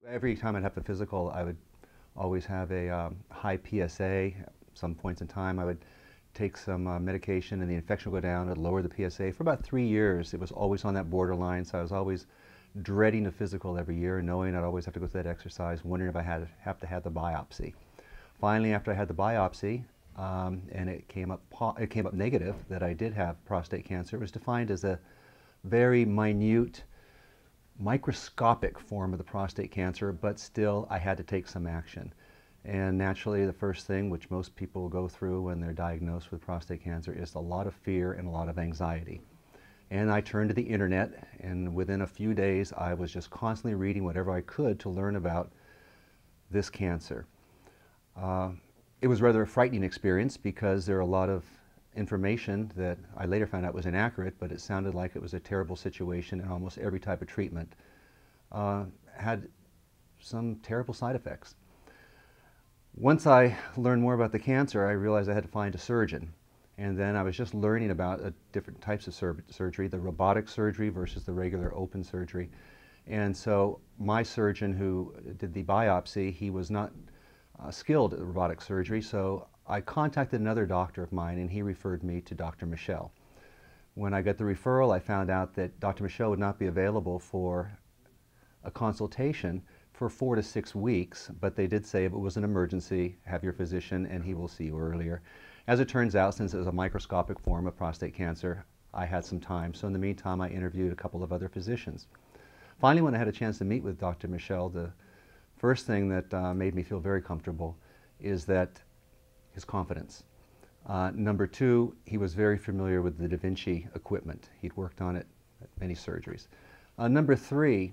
Every time I'd have a physical, I would always have a high PSA. At some points in time, I would take some medication and the infection would go down. It would lower the PSA. For about 3 years, it was always on that borderline, so I was always dreading a physical every year, knowing I'd always have to go through that exercise, wondering if I had have to have the biopsy. Finally, after I had the biopsy, and it came up negative that I did have prostate cancer. It was defined as a very minute, microscopic form of the prostate cancer, but still I had to take some action. And naturally, the first thing which most people go through when they're diagnosed with prostate cancer is a lot of fear and a lot of anxiety. And I turned to the internet, and within a few days I was just constantly reading whatever I could to learn about this cancer. It was rather a frightening experience because there are a lot of information that I later found out was inaccurate, but it sounded like it was a terrible situation, and almost every type of treatment had some terrible side effects. Once I learned more about the cancer, I realized I had to find a surgeon. And then I was just learning about different types of surgery, the robotic surgery versus the regular open surgery. And so my surgeon who did the biopsy, he was not skilled at robotic surgery, so I contacted another doctor of mine and he referred me to Dr. Michel. When I got the referral, I found out that Dr. Michel would not be available for a consultation for 4 to 6 weeks, but they did say if it was an emergency, have your physician and he will see you earlier. As it turns out, since it was a microscopic form of prostate cancer, I had some time. So in the meantime, I interviewed a couple of other physicians. Finally, when I had a chance to meet with Dr. Michel, the first thing that made me feel very comfortable is that his confidence. Number two, he was very familiar with the Da Vinci equipment. He'd worked on it at many surgeries. Number three,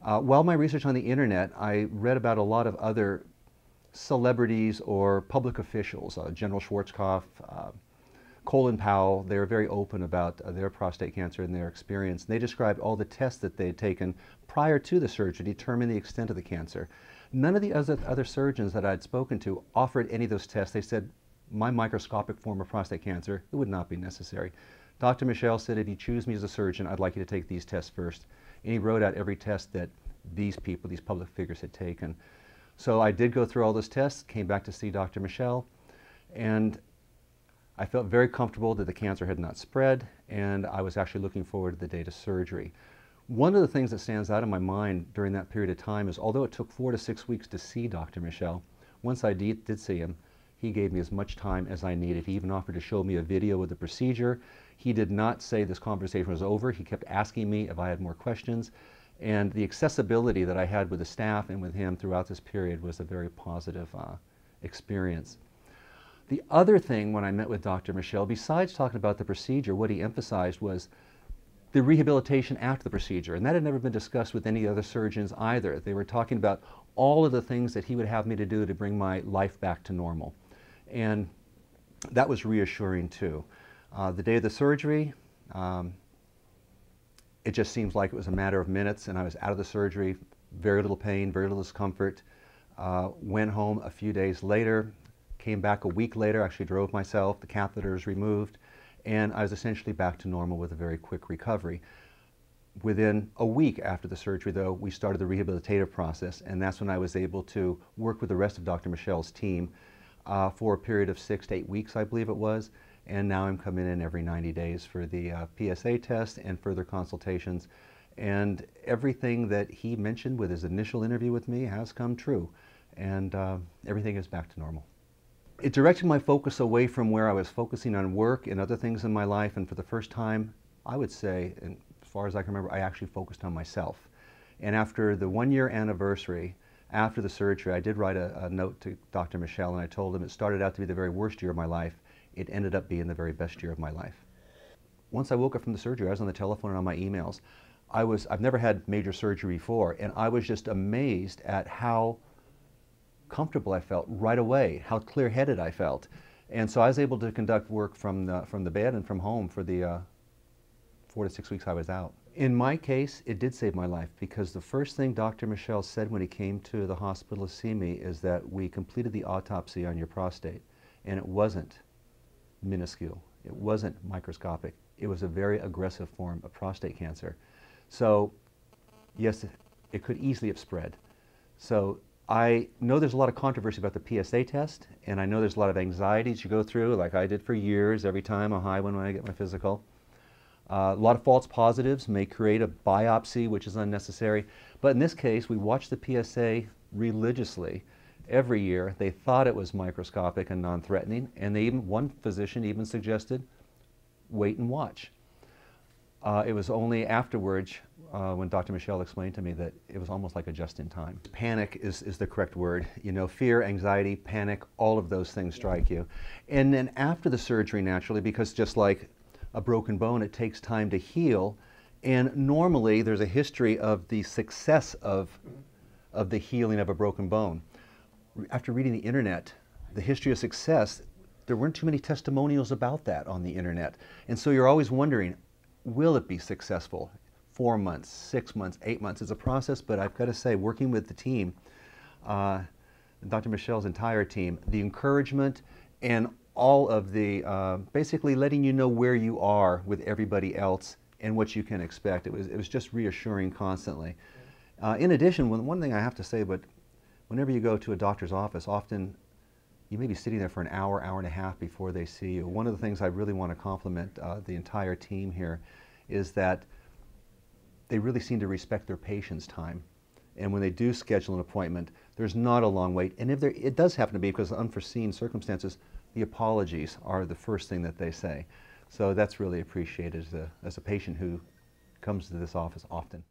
while my research on the internet, I read about a lot of other celebrities or public officials, General Schwarzkopf, Colin Powell. They were very open about their prostate cancer and their experience. And they described all the tests that they had taken prior to the surgery to determine the extent of the cancer. None of the other surgeons that I'd spoken to offered any of those tests. They said, my microscopic form of prostate cancer, it would not be necessary. Dr. Michel said, if you choose me as a surgeon, I'd like you to take these tests first. And he wrote out every test that these people, these public figures had taken. So I did go through all those tests, came back to see Dr. Michel, and I felt very comfortable that the cancer had not spread, and I was actually looking forward to the date of surgery. One of the things that stands out in my mind during that period of time is, although it took 4 to 6 weeks to see Dr. Michel, once I did see him, he gave me as much time as I needed. He even offered to show me a video of the procedure. He did not say this conversation was over. He kept asking me if I had more questions. And the accessibility that I had with the staff and with him throughout this period was a very positive experience. The other thing when I met with Dr. Michel, besides talking about the procedure, what he emphasized was the rehabilitation after the procedure. And that had never been discussed with any other surgeons either. They were talking about all of the things that he would have me to do to bring my life back to normal. And that was reassuring too. The day of the surgery, it just seems like it was a matter of minutes and I was out of the surgery, very little pain, very little discomfort. Went home a few days later, came back a week later, actually drove myself, the catheters removed, and I was essentially back to normal with a very quick recovery. Within a week after the surgery, though, we started the rehabilitative process, and that's when I was able to work with the rest of Dr. Michel's team for a period of 6 to 8 weeks, I believe it was. And now I'm coming in every 90 days for the PSA test and further consultations. And everything that he mentioned with his initial interview with me has come true. And everything is back to normal. It directed my focus away from where I was focusing on work and other things in my life. And for the first time, I would say, and as far as I can remember, I actually focused on myself. And after the 1-year anniversary, after the surgery, I did write a note to Dr. Michel, and I told him it started out to be the very worst year of my life. It ended up being the very best year of my life. Once I woke up from the surgery, I was on the telephone and on my emails. I've never had major surgery before, and I was just amazed at how comfortable I felt right away, how clear-headed I felt. And so I was able to conduct work from the bed and from home for the 4 to 6 weeks I was out. In my case, it did save my life because the first thing Dr. Michel said when he came to the hospital to see me is that we completed the autopsy on your prostate, and it wasn't minuscule. It wasn't microscopic. It was a very aggressive form of prostate cancer. So, yes, it could easily have spread. So I know there's a lot of controversy about the PSA test, and I know there's a lot of anxieties you go through, like I did for years, every time a high one when I get my physical. A lot of false positives may create a biopsy, which is unnecessary. But in this case, we watched the PSA religiously every year. They thought it was microscopic and non-threatening, and one physician even suggested, wait and watch. It was only afterwards when Dr. Michel explained to me that it was almost like a just-in-time. Panic is the correct word. You know, fear, anxiety, panic, all of those things strike you. And then after the surgery, naturally, because just like a broken bone, it takes time to heal. And normally there's a history of the success of the healing of a broken bone. After reading the internet, the history of success, there weren't too many testimonials about that on the internet. And so you're always wondering, will it be successful? 4 months, 6 months, 8 months. It's a process, but I've got to say, working with the team, Dr. Michel's entire team, the encouragement and all of the, basically letting you know where you are with everybody else and what you can expect. It was just reassuring constantly. In addition, one thing I have to say, but whenever you go to a doctor's office, often you may be sitting there for an hour, hour and a half before they see you. One of the things I really want to compliment the entire team here is that they really seem to respect their patients' time. And when they do schedule an appointment, there's not a long wait. And if it does happen to be because of unforeseen circumstances, the apologies are the first thing that they say. So that's really appreciated as a patient who comes to this office often.